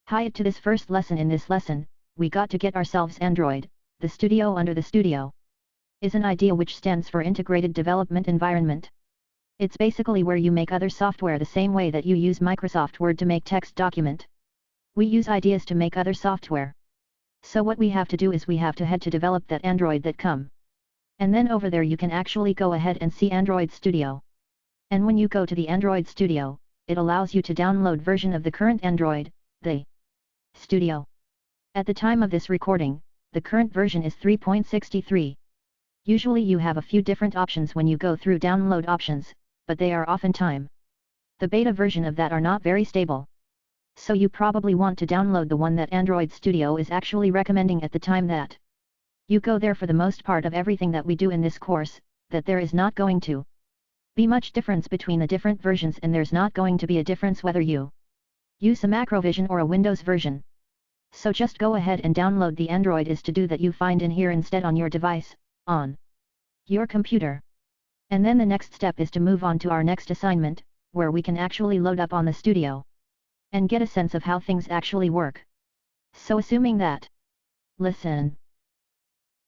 Hi to this first lesson. In this lesson, we got to get ourselves Android, the studio under the studio. Is an idea which stands for Integrated Development Environment. It's basically where you make other software the same way that you use Microsoft Word to make text document. We use ideas to make other software. So what we have to do is we have to head to develop that Android that come. And then over there you can actually go ahead and see Android Studio. And when you go to the Android Studio, it allows you to download version of the current Android, the Studio. At the time of this recording, the current version is 3.63. Usually you have a few different options when you go through download options, but they are oftentimes the beta version of that are not very stable. So you probably want to download the one that Android Studio is actually recommending at the time that you go there. For the most part of everything that we do in this course, that there is not going to be much difference between the different versions, and there's not going to be a difference whether you use a Macrovision or a Windows version. So just go ahead and download the Android is to do that you find in here instead on your device, on your computer. And then the next step is to move on to our next assignment, where we can actually load up on the studio and get a sense of how things actually work. So assuming that, listen.